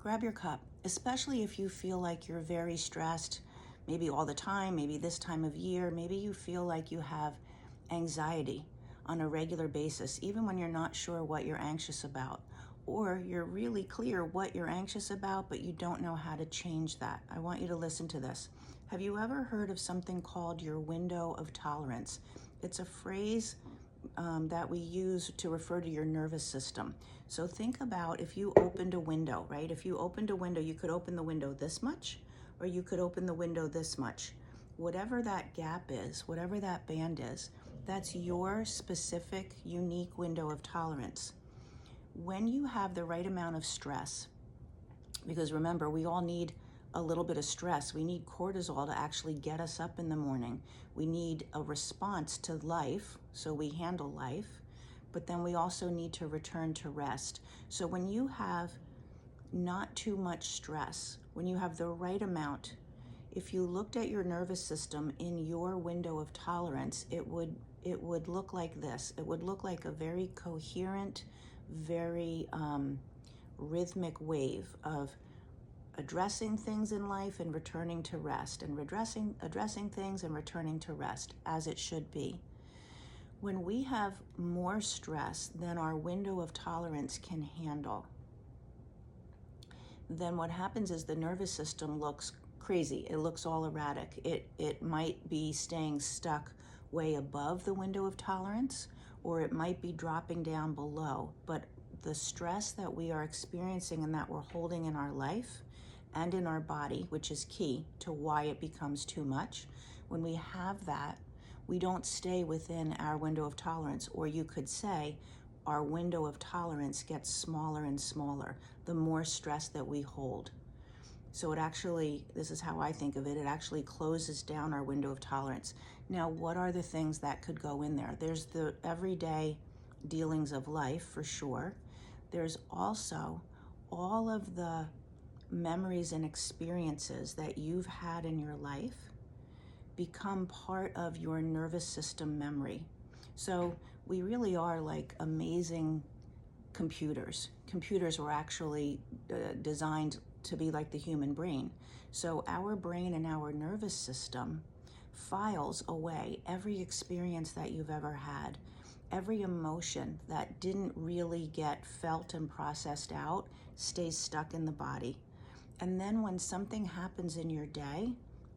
grab your cup, especially if you feel like you're very stressed, maybe all the time, maybe this time of year, maybe you feel like you have anxiety on a regular basis, even when you're not sure what you're anxious about, or you're really clear what you're anxious about, but you don't know how to change that. I want you to listen to this. Have you ever heard of something called your window of tolerance? It's a phrase that we use to refer to your nervous system. So think about if you opened a window, right? If you opened a window, you could open the window this much, or you could open the window this much. Whatever that gap is, whatever that band is, that's your specific, unique window of tolerance. When you have the right amount of stress, because remember, we all need a little bit of stress. We need cortisol to actually get us up in the morning. We need a response to life, so we handle life, but then we also need to return to rest. So when you have not too much stress, when you have the right amount, if you looked at your nervous system in your window of tolerance, it would look like this. It would look like a very coherent, very rhythmic wave of addressing things in life and returning to rest, and addressing things and returning to rest, as it should be. When we have more stress than our window of tolerance can handle, then what happens is the nervous system looks crazy. It looks all erratic. It might be staying stuck way above the window of tolerance, or it might be dropping down below. But the stress that we are experiencing and that we're holding in our life and in our body, which is key to why it becomes too much, when we have that, we don't stay within our window of tolerance, or you could say our window of tolerance gets smaller and smaller the more stress that we hold. So it actually, this is how I think of it, it actually closes down our window of tolerance. Now, what are the things that could go in there? There's the everyday dealings of life, for sure. There's also all of the memories and experiences that you've had in your life become part of your nervous system memory. So we really are like amazing computers. Computers were actually designed to be like the human brain. So our brain and our nervous system files away every experience that you've ever had, every emotion that didn't really get felt and processed out stays stuck in the body. And then when something happens in your day,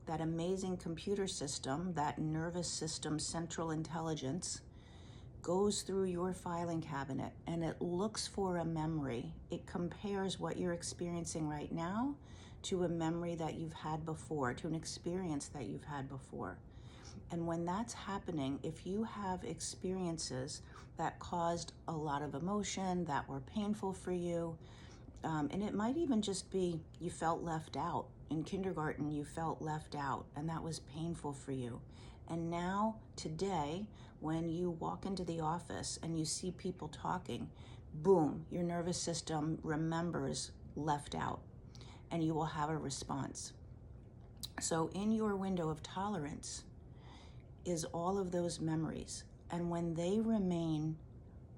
that amazing computer system, that nervous system central intelligence, goes through your filing cabinet and it looks for a memory. It compares what you're experiencing right now to a memory that you've had before, to an experience that you've had before. And when that's happening, if you have experiences that caused a lot of emotion, that were painful for you, and it might even just be you felt left out. In kindergarten, you felt left out, and that was painful for you. And now, today, when you walk into the office and you see people talking, boom, your nervous system remembers left out, and you will have a response. So in your window of tolerance is all of those memories. And when they remain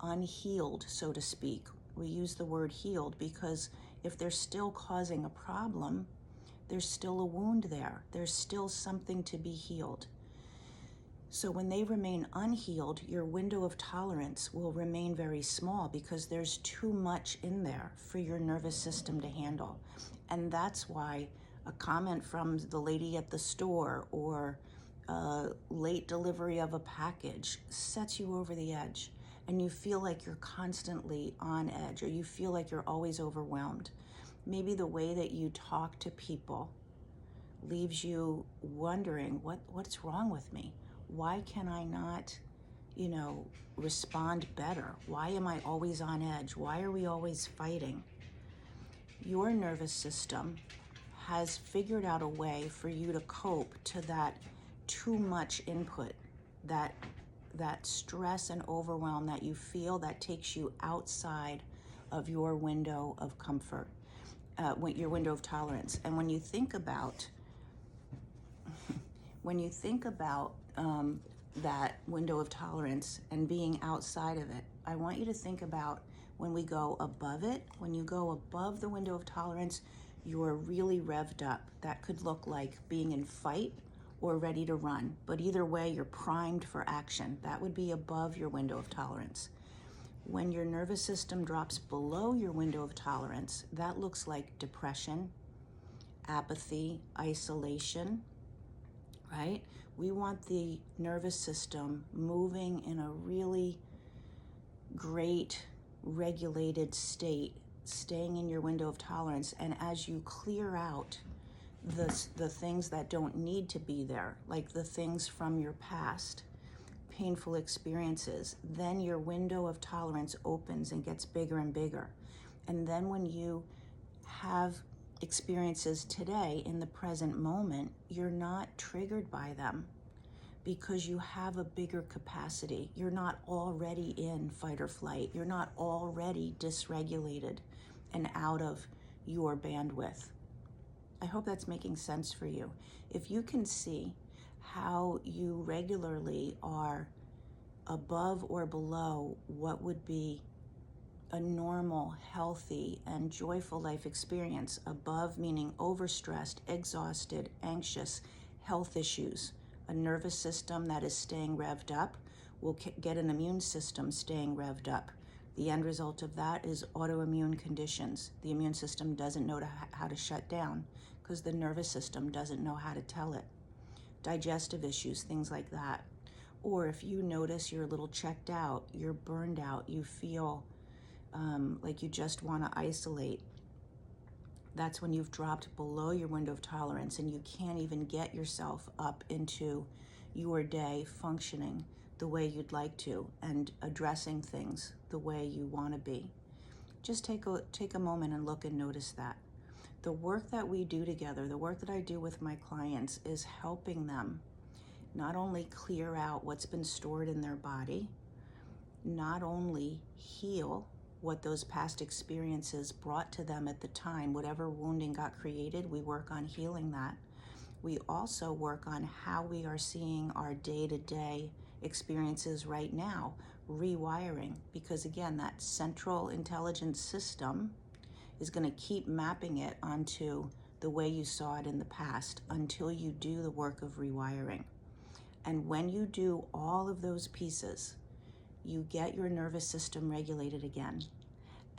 unhealed, so to speak, we use the word healed because if they're still causing a problem, there's still a wound there. There's still something to be healed. So when they remain unhealed, your window of tolerance will remain very small because there's too much in there for your nervous system to handle. And that's why a comment from the lady at the store or a late delivery of a package sets you over the edge, and you feel like you're constantly on edge, or you feel like you're always overwhelmed. Maybe the way that you talk to people leaves you wondering, what's wrong with me? Why can I not, respond better? Why am I always on edge? Why are we always fighting? Your nervous system has figured out a way for you to cope to that too much input, that stress and overwhelm that you feel that takes you outside of your window of comfort, your window of tolerance. And when you think about that window of tolerance and being outside of it, I want you to think about When we go above it, when you go above the window of tolerance, you're really revved up. That could look like being in fight or ready to run, but either way, you're primed for action. That would be above your window of tolerance. When your nervous system drops below your window of tolerance, that looks like depression, apathy, isolation, right? We want the nervous system moving in a really great regulated state, staying in your window of tolerance. And as you clear out the things that don't need to be there, like the things from your past, painful experiences, then your window of tolerance opens and gets bigger and bigger. And then when you have experiences today in the present moment, you're not triggered by them because you have a bigger capacity. You're not already in fight or flight. You're not already dysregulated and out of your bandwidth. I hope that's making sense for you. If you can see how you regularly are above or below what would be a normal, healthy, and joyful life experience, above meaning overstressed, exhausted, anxious, health issues, a nervous system that is staying revved up will get an immune system staying revved up. The end result of that is autoimmune conditions. The immune system doesn't know how to shut down because the nervous system doesn't know how to tell it. Digestive issues, things like that. Or if you notice you're a little checked out, you're burned out, you feel like you just want to isolate, that's when you've dropped below your window of tolerance and you can't even get yourself up into your day functioning the way you'd like to and addressing things the way you want to be. Just take a moment and look and notice that. The work that we do together, the work that I do with my clients, is helping them not only clear out what's been stored in their body, not only heal what those past experiences brought to them at the time, whatever wounding got created, we work on healing that. We also work on how we are seeing our day-to-day experiences right now, rewiring, because again, that central intelligence system is going to keep mapping it onto the way you saw it in the past until you do the work of rewiring. And when you do all of those pieces, you get your nervous system regulated again.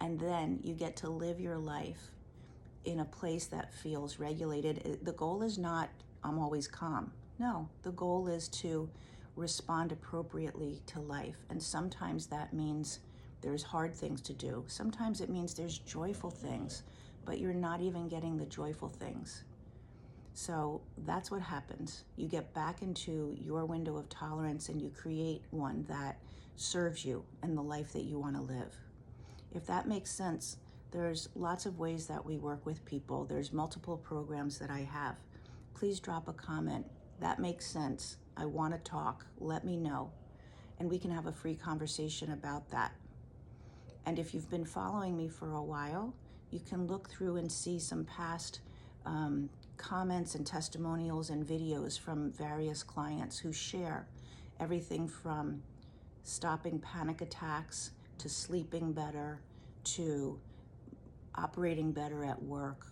And then you get to live your life in a place that feels regulated. The goal is not, I'm always calm. No, the goal is to respond appropriately to life. And sometimes that means there's hard things to do. Sometimes it means there's joyful things, but you're not even getting the joyful things. So that's what happens. You get back into your window of tolerance and you create one that serves you and the life that you want to live. If that makes sense, there's lots of ways that we work with people. There's multiple programs that I have. Please drop a comment. That makes sense. I want to talk. Let me know. And we can have a free conversation about that. And if you've been following me for a while, you can look through and see some past comments and testimonials and videos from various clients who share everything from stopping panic attacks to sleeping better to operating better at work,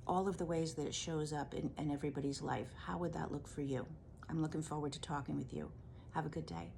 all of the ways that it shows up in everybody's life. How would that look for you? I'm looking forward to talking with you. Have a good day.